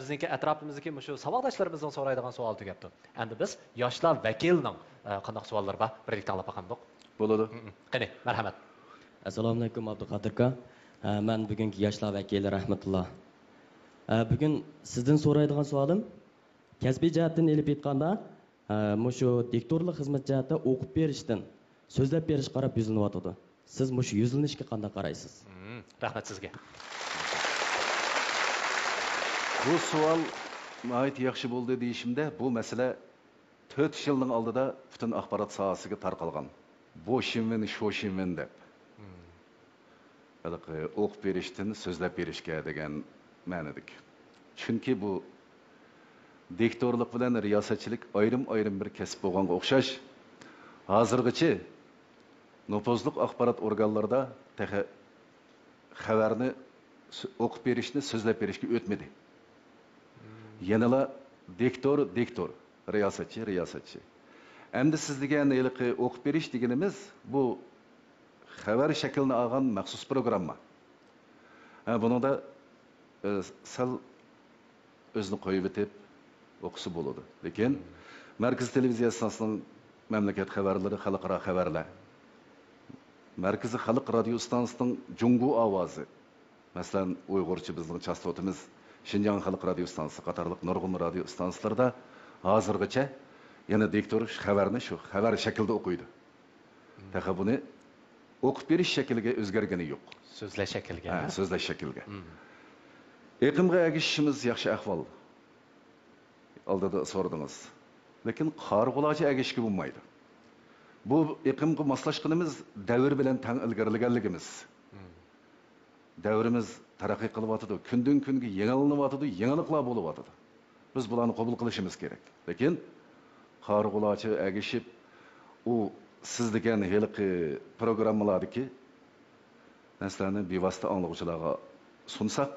bizniki atrofimizdagi shu savoldoshlarimizni so'raydigan savol tugabdi. Endi biz yoshlar vakilining qanday savollari bor? Birlikda olib boqamiz. Bo'ladi. Qani, marhamat. Assalomu alaykum Abduqodir aka. Men bugungi yoshlar vakili rahmatulloh. Bugun sizdan so'raydigan savolim kasbiy jihatdan elib aytganda, mushu diktorlik xizmat jihatda o'qib berishdan so'zlab berish qarab yuzilyotdi. Siz mushu yuzilinishga qanday qaraysiz? Rahmat sizga. Bu savol nihoyat yaxshi bo'ldi deyishimda, bu masala 4 yilning oldida butun axborot sohasiga tarqalgan. Bo'shimmin, sho'shimmin deb. O'qib berishdan so'zlab berishga degan ma'nodik. Chunki bu diktorlik bilan riyosatchilik ayrim bir kasb bo'lganga o'xshash. Hozirgacha nopozliq axborot organlarida xabarni o'qib berishni so'zlab berishga o'tmadi. Yanala diktor, riyosatchi. Endi siz degan o'qib berish deganimiz bu xabar shaklini olgan maxsus programma. Buningda sal o'zini qo'yib etib o'qisa bo'ladi. Lekin Markaz televiziya stantsiyasining mamlakat xabarlari, xalqaro xabarlar, Markaziy xalq radio stansiyasining Jungu ovozi, masalan, Uyg'urcha bizning chastotimiz Şinjan xalq radio stansiyasi qatorliq nurg'un radio stansiyalarida hozirgacha yana diktor xabarni shu xabar shaklida o'qiydi. Taqa buni o'qib berish shakliga o'zgargani yo'q. So'zlash shakliga. So'zlash shakliga. Iqimga agishishimiz yaxshi ahvol. Oldida so'radingiz. Lekin qarg'ulachi agishga bo'lmaydi. Bu iqimga moslashganimiz davr bilan tang ilgarilaganligimiz. Davrimiz taraqqiy qilyapti, kundan kunga yangilanayotdi, yangiliklar bo'layotdi. Biz bularni qabul qilishimiz kerak. Lekin qarg'ulachi agishib u siz degan heliqi programmalardagi narsalarni bevosita anglovchilarga sunsak,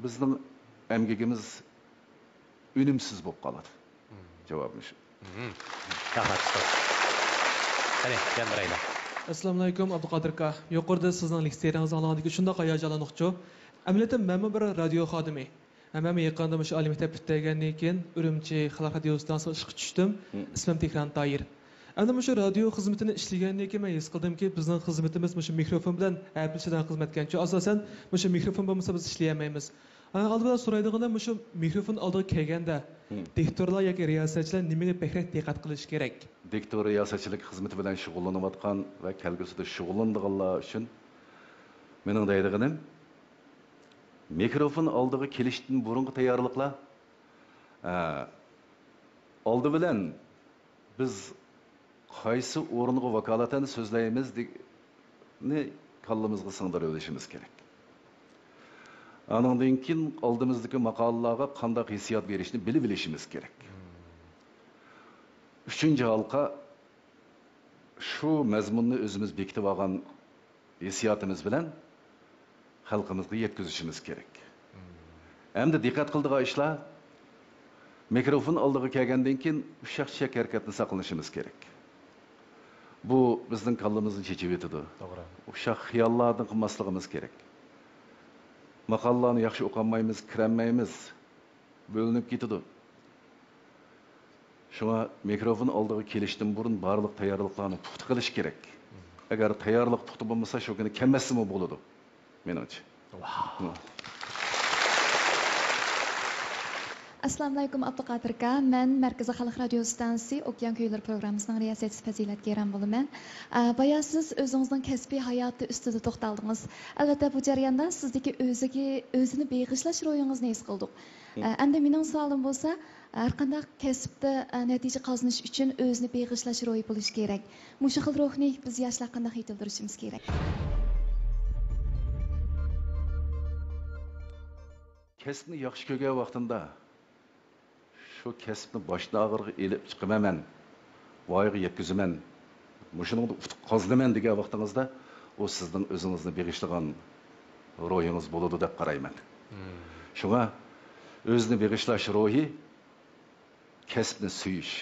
bizning emgigimiz unumsiz bo'lib qoladi. Javobim shu. Rahmat. Qani, janbraylar. Assalomu alaykum Abduqodir aka. Yuqorida sizning leksiyalaringizni anglagandan keyin shunday hayajonlanmoqchi. Amaliyotan men bir radio xodimi. Men yaqinda shu oliy maktab bitirgandan keyin Urumchi xalq radio stansiyasiga ishga tushdim. Ismim Tehron Toyir. Endi shu radio xizmatini ishlagandan keyin men his qildimki, bizning xizmatimiz shu mikrofon bilan apilchidan xizmatgancha asosan shu mikrofon bo'lmasa biz ishlay olmaymiz. Albatta so'raydiganda shu mikrofon oldiga kelganda diktorlar yoki riyosatchilar nimaga bekrak diqqat qilish kerak? Diktor riyosatchilik xizmati bilan shug'ullanayotgan va kelgusida shug'ullanadiganlar uchun mening deydiganim mikrofon oldiga kelishdan burungi tayyorliklar oldi bilan biz qaysi o'ringa vakolatan so'zlaymiz degni kallamizga singdirib olishimiz kerak. Anandan keyin oldimizdagi maqolalarga qanday hissiyot berishni bilib bilishimiz kerak. 3-halqa shu mazmunni o'zimiz bekitib olgan hissiyotimiz bilan xalqimizga yetkazishimiz kerak. Endi diqqat qildigan ishlar mikrofon oldiga kelgandan keyin shaxsiy harakatni saqlanishimiz kerak. Bu bizning kallamizni chechib etadi. To'g'ri. O'sha xiyollarni qilmasligimiz kerak. Maqolalarni yaxshi o'qolmaymiz, kirolmaymiz, bo'linib ketadi. Shunga mikrofon oldiga kelishdan burun barliq tayyorliklarni puxta qilish kerak. Agar tayyorlik puxta bo'lmasa, shu kuni kelmasimi bo'ladi. Menimcha. Assalomu alaykum Abduqodir aka. Men Markaziy xalq radio stansiyasi Okean kuylar programmasining riyosatchisi Fazilatgeram bo'laman. Boya siz o'zingizning kasbiy hayoti ustida to'xtaldingiz. Albatta bu jarayonda sizdagi o'zini beg'ishlash ro'yingizni his qildik. Endi mening savolim bo'lsa, har qanday kasbda natija qozonish uchun o'zini beg'ishlash ro'yi bo'lish kerak. Mushu xil ruhni biz yoshlar qanday yetildirishimiz kerak? Kasbni yaxshi ko'rgan vaqtimda shu kasbni boshdan og'irga elib chiqaman. voyaga yetkazman, mushuningda utuq qozlaman degan vaqtingizda o sizning o'zingizni beg'ishlagan ruhingiz bo'ladi deb qarayman. Shunga o'zni beg'ishlash ruhi kasbni suyish,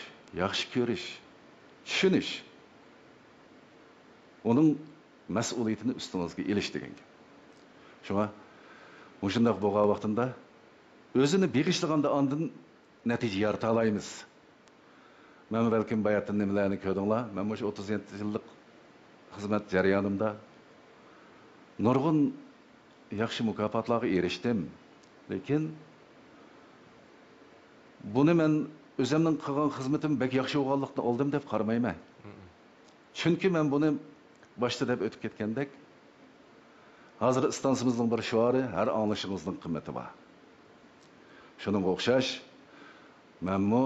yaxshi ko'rish, tushunish, uning mas'uliyatini ustingizga elish degan. Shunga mushundaq bo'lgan vaqtida o'zini beg'ishlaganda ondan natija yarata olamiz. Men balkim bayatdan nimalarni ko'rdinglar. Men shu 37 yillik xizmat jarayonimda nurg'un yaxshi mukofotlarga erishdim. Lekin buni men o'zimning qilgan xizmatim bek yaxshi bo'lganlikni oldim deb qaramayman. Chunki men buni boshda deb o'tib ketgandek, hozir istansimizning bir shuari har anglashingizning qimmati bor. Shuning o'xshash menmu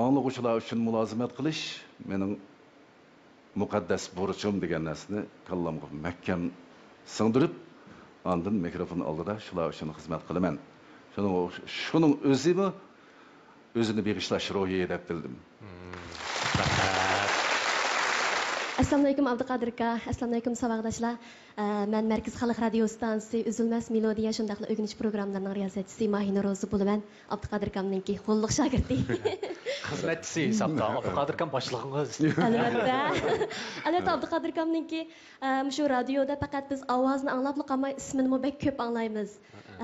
anglag'uvchilar uchun mulozimat qilish mening muqaddas burchim degan narsani kallamga mahkam singdirib, ondan mikrofon oldida shular uchun xizmat qilaman. Shuning o'zimi o'zini beg'ishlash ruhi deb bildim. Assalomu alaykum Abduqodir aka, assalomu alaykum savodashlar. Men Markaz Xalq radio stansiyasi Üzülməz Melodiya shundaqla o'rganish programmalarining riyosatchisi Mahina Ro'zi bo'laman. Abduqodir akamningki qo'lliq shogirdi. Xizmatchisi hisobda Abduqodir akam boshlig'ingiz. Albatta. Albatta Abduqodir akamningki shu radioda faqat biz ovozni anglab qolmay, ismini bek ko'p anglaymiz.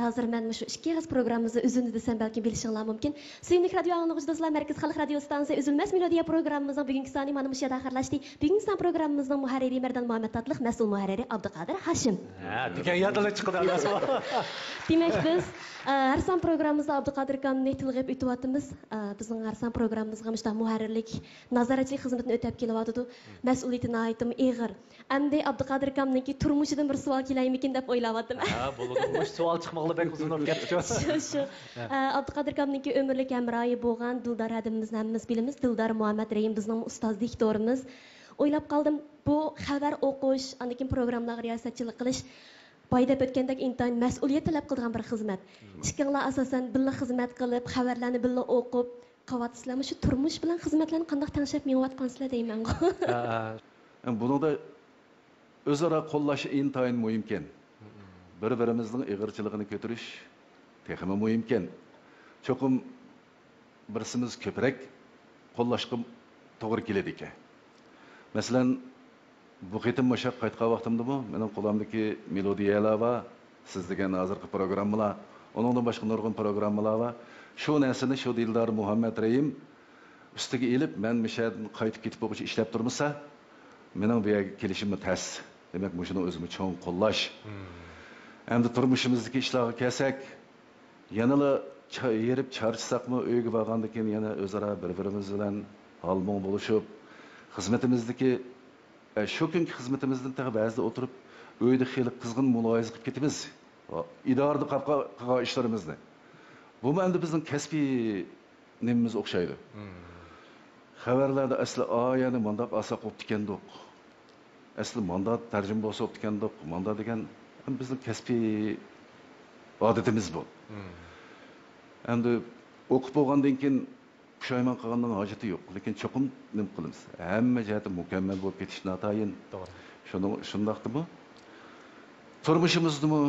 Hozir men shu ikki qiz programmamizni uzun desam balki bilishinglar mumkin. Sevimli radio anglag'uvchi do'stlar, Markaz Xalq radio stansiyasi Üzülməz Melodiya programmamizning bugungi soni mana bu yerda oxirlashdi. Bugungi son programmamizning muharriri Merdan Muhammad Tatlıq, mas'ul muharriri Abduqodir Hashim. Ha, degan yoddan chiqdi emasmi? Demak biz har son programmamizda Abduqodir akamni tilg'ib o'tyapmiz. Bizning har son programmamizga mushta muharrirlik, nazoratchilik xizmatini o'tab kelyapti. Mas'uliyatini aytim ig'ir. Endi Abduqodir akamningki turmushidan bir savol kelaymikin deb o'ylayaptim. Ha, bo'ladi. Bu savol chiqmoqli bek uzun bo'lib ketdi. Shu. Abduqodir akamningki umrlik hamroyi bo'lgan Dildor hadimimizni hammamiz bilamiz. Dildor Muhammad Rayim bizning ustoz diktorimiz. O'ylab qoldim, bu xabar o'qish, andan programmalarga riyosatchilik qilish boyda o'tgandek intayin mas'uliyat talab qilgan bir xizmat. Ikkinglar asosan birga xizmat qilib, xabarlarni birga o'qib, qavatsizlar shu turmush bilan xizmatlarni qanday tanishib mengayotgansizlar deyman. Buningda o'zaro qo'llash intayin muhimken. Bir-birimizning ig'irchiligini ko'tarish texmi muhimken. Cho'qim birsimiz ko'proq qo'llashga to'g'ri keladi ekan. Masalan, bu qitim mushaq qaytgan vaqtimda mening qo'limdagi melodiyalar va siz degan hozirgi programmalar, uningdan boshqa nurg'un programmalar va shu narsani shu Dildor Muhammad Rayim ustiga elib, men mishadan qaytib ketib o'qish ishlab turmasa, mening bu yerga kelishimni tas. Demak, shuni o'zimni cho'ng qo'llash. Endi turmushimizdagi ishlarga kelsak, yanala yerib charchsaqmi, uyga borgandan keyin yana o'zaro bir-birimiz bilan halmon bo'lishib, xizmatimizdagi shu kungi xizmatimizdan tag'i ba'zida o'tirib, uyda xeyli qizg'in muloyiza qilib ketamiz. Idorada qilgan ishlarimizni. Bu endi bizning kasbiy nimamiz o'xshaydi. Xabarlarda asli oyani mandaq asaq o'tib ekandik. Asli mandat tarjima bo'lsa o'tib ekandik. Mandat degan bizning kasbiy odatimiz bu. Endi o'qib bo'lgandan keyin pushaymon qilgandan hojati yo'q. Lekin cho'qim nim qilamiz. Hamma jihati mukammal bo'lib ketishni atayin. To'g'ri. Shundaqdimi? Turmushimizdimi,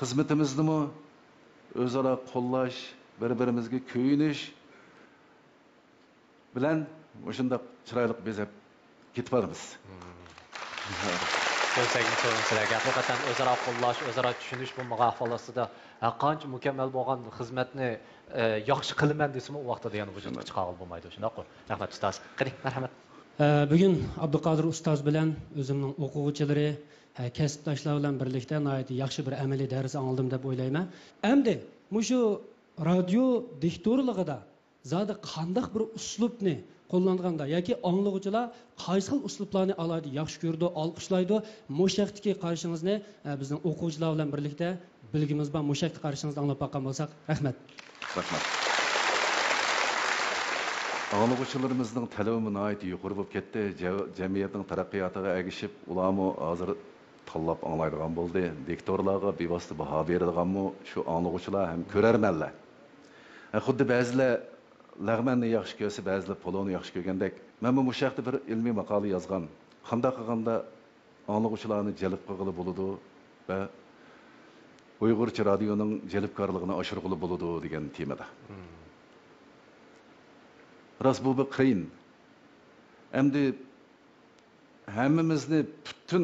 xizmatimizdimi o'zaro qo'llash, bir-birimizga kuyinish bilan shundaq chiroyli bezab ketib boramiz. Sizlarga haqiqatan o'zaro qo'llash, o'zaro tushunish bo'lmagan ahvol ostida qancha mukammal bo'lgan xizmatni yaxshi qilaman desam, u vaqtda yana vujudga chiqarib bo'lmaydi. Shundaq-ku. Rahmat ustoz. Qiling, marhamat. Bugun Abduqodir ustoz bilan o'zimning o'quvchilari, kasbdoshlar bilan birlikda nihoyatda yaxshi bir amaliy dars oldim deb o'ylayman. Endi shu radio diktorligida zodi qanday bir uslubni qo'llanganda yoki anglag'uvchilar qaysi xil uslublarni oladi, yaxshi ko'rdi, olqishlaydi. Mushaqdagi qarishingizni bizning o'quvchilar bilan birlikda bilgimiz bor. Mushaqdagi qarishingizni anglab boqqan bo'lsak, rahmat. Rahmat. Anglag'uvchilarimizning talabi nihoyat yuqori bo'lib ketdi. Jamiyatning taraqqiyotiga ergishib, ularmi hozir tanlab anglaydigan bo'ldi. Diktorlarga bevosita baho beradiganmi shu anglag'uvchilar ham ko'rarmanlar. Xuddi ba'zilar lag'manni yaxshi ko'rsa, ba'zilar poloni yaxshi ko'rgandek. Men bu yerda bir ilmiy maqola yozgan. Qanday qilganda anglag'uvchilarni jalb qilg'ili bo'ladi va Uyg'urcha radioning jalbkorligini oshirg'ili bo'ladi degan temada. Rost bu bir qiyin. Endi hammamizni butun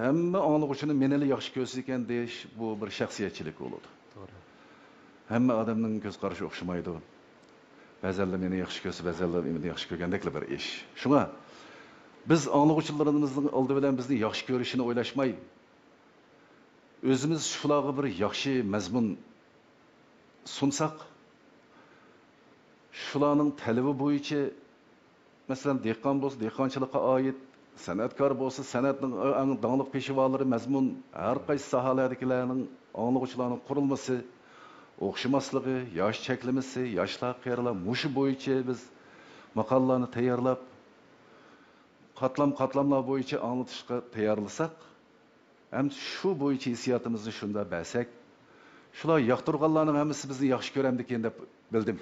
hamma anglag'uvchini menili yaxshi ko'rsa ekan deyish bu bir shaxsiyatchilik bo'ladi. To'g'ri. Hamma odamning ko'z qarashi o'xshamaydi. Ba'zanlar meni yaxshi ko'rsa, ba'zanlar meni yaxshi ko'rgandeklar bir ish. Shunga biz anglag'uvchilarimizning oldi bilan bizni yaxshi ko'rishini o'ylashmay, o'zimiz shularga bir yaxshi mazmun sunsak, shularning talabi bo'yicha, masalan, dehqon bo'lsa, dehqonchilikqa oid, san'atkor bo'lsa, san'atning eng donglik peshvolari mazmun, har qaysi sohalardagilarning anglag'uvchilarning qurilmasi, o'xshamasligi, yosh cheklimisi, yoshlar qiyralar mushi bo'yicha biz maqolalarni tayyorlab, qatlamlar bo'yicha anlatishga tayyorlasak, ham shu bo'yicha hissiyotimizni shunda bersak, shular yoqtirganlarning hammasi bizni yaxshi ko'ramdi ekan deb bildim.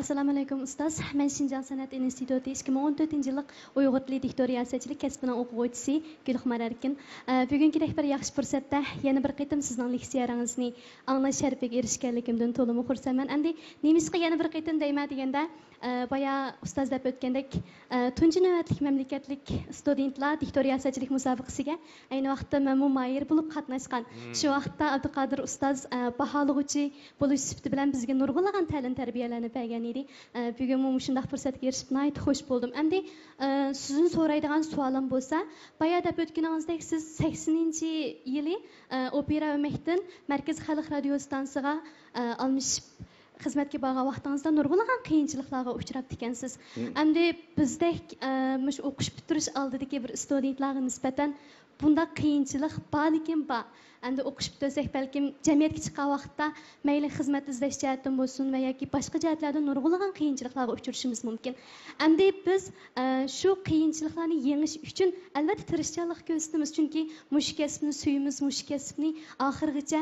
Assalamu alaykum ustoz. Men Şinjan San'at instituti 2014-yillik Uyg'ur tili diktor riyosachilik kasbining o'quvchisi Gulxumar Erkin. Bugungi bir yaxshi fursatda yana bir qitim sizning leksiyaringizni anglash sharafiga erishganligimdan to'liq xursandman. Endi nemishqa yana bir qitim deyman deganda, baya ustoz deb o'tgandek, tunji navbatlik mamlakatlik studentlar diktor riyosachilik musobaqasiga ayni vaqtda men mayir bo'lib qatnashgan. Shu vaqtda Abduqodir ustoz baholag'uvchi bo'lish sifati bilan bizga nurg'unlagan ta'lim tarbiyalarni bergan edi. Bugun men shunday fursatga erishib nihoyat xush bo'ldim. Endi sizdan so'raydigan savolim bo'lsa, baya deb o'tganingizdek siz 80-yili opera va mehdan Markaziy xalq radio stansiyasiga almashib xizmatga borgan vaqtingizda nurg'unlagan qiyinchiliklarga uchrab ekansiz. Endi bizdek o'qish bitirish oldidagi bir studentlarga nisbatan bunda qiyinchilik bor ekan bor. Endi o'qish bitirsak balkim jamiyatga chiqqan vaqtda mayli xizmat izlash jihatdan bo'lsin va yoki boshqa jihatlardan nurg'unlagan qiyinchiliklarga uchrashimiz mumkin. Endi biz shu qiyinchiliklarni yengish uchun albatta tirishchilik ko'rsatamiz, chunki mush kasbni suyimiz, mush kasbni oxirigacha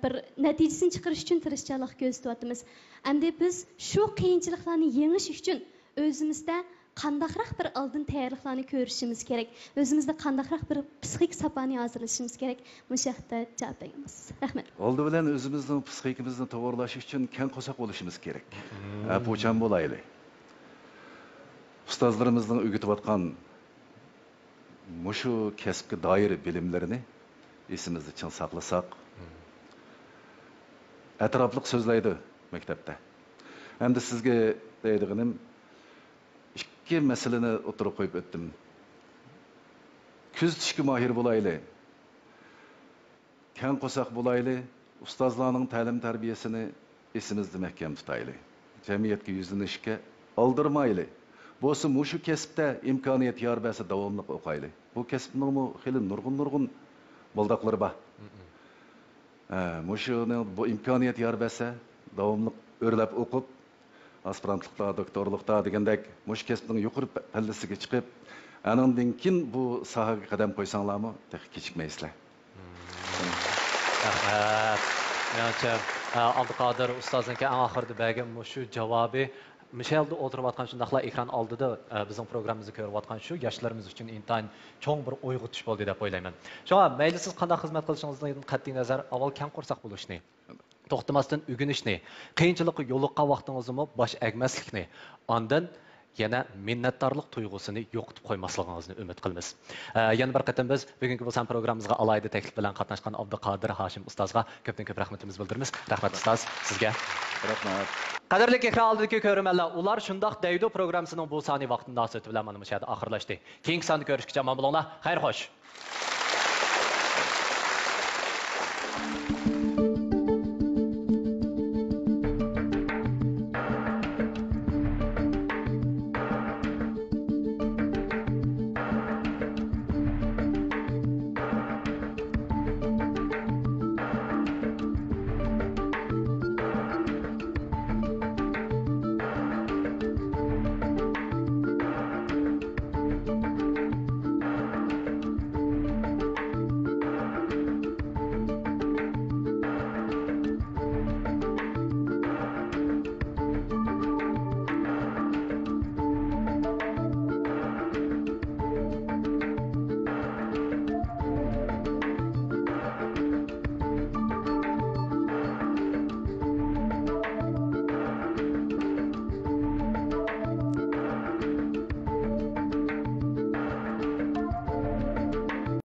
bir natijasini chiqarish uchun tirishchilik ko'rsatyapmiz. Endi biz shu qiyinchiliklarni yengish uchun o'zimizda qandaqroq bir oldin tayyorliklarni ko'rishimiz kerak. O'zimizda qandaqroq bir psixik sapani hazırlashimiz kerak. Mushaqda javob beramiz. Rahmat. Oldi bilan o'zimizning psixikimizni to'g'irlash uchun keng qo'saq bo'lishimiz kerak. Po'chan bo'laylik. Ustozlarimizning o'rgatayotgan mushu kasbga doir bilimlarini esimizda chin saqlasak, atrofliq so'zlaydi maktabda. Endi sizga deydiganim ikki masalani o'tirib qo'yib o'tdim. Kuzatishga mohir bo'laylik. Keng qo'saq bo'laylik. Ustozlarning ta'lim tarbiyasini esimizda mahkam tutaylik. Jamiyatga yuzlanishga oldirmaylik. Bo'lsa mushu kasbda imkoniyat yor bersa davomli o'qaylik. Bu kasbning xili nurg'un bo'ldaqlari bor. Mushuni bu imkoniyat yor bersa davomli o'rlab o'qib aspirantlıqda, doktorluqda degandek mush kasbning yuqori pallasiga chiqib, anandan keyin bu sohaga qadam qo'ysanglarmi, kechikmaysizlar. Rahmat. Menimcha Abduqodir ustozning eng oxirida bergan shu javobi Michel'da o'tirayotgan shundaqla ekran oldida bizning programmamizni ko'rayotgan shu yoshlarimiz uchun intayin cho'ng bir uyg'otish bo'ldi deb o'ylayman. Shunga mayli siz qanday xizmat qilishingizdan qat'iy nazar avval keng qo'rsoq bo'lishni, to'xtamasdan o'rganishni, qiyinchilikqa yo'liqqan vaqtingizda bosh egmaslikni, ondan yana minnatdorlik tuyg'usini yo'qotib qo'ymasligingizni umid qilamiz. Yana bir qatam biz bugungi bo'lsan programmamizga alayda taklif bilan qatnashgan Abduqodir Hoshim ustozga ko'p rahmatimiz bildiramiz. Rahmat ustoz sizga. Rahmat. Qadrli ekran oldidagi ko'rmanlar, ular shundoq deydi programmasining bu soni vaqtini nasib bilan mana bu yerda oxirlashdi. Keyingi sonda ko'rishguncha omon bo'linglar. Xayr xo'sh.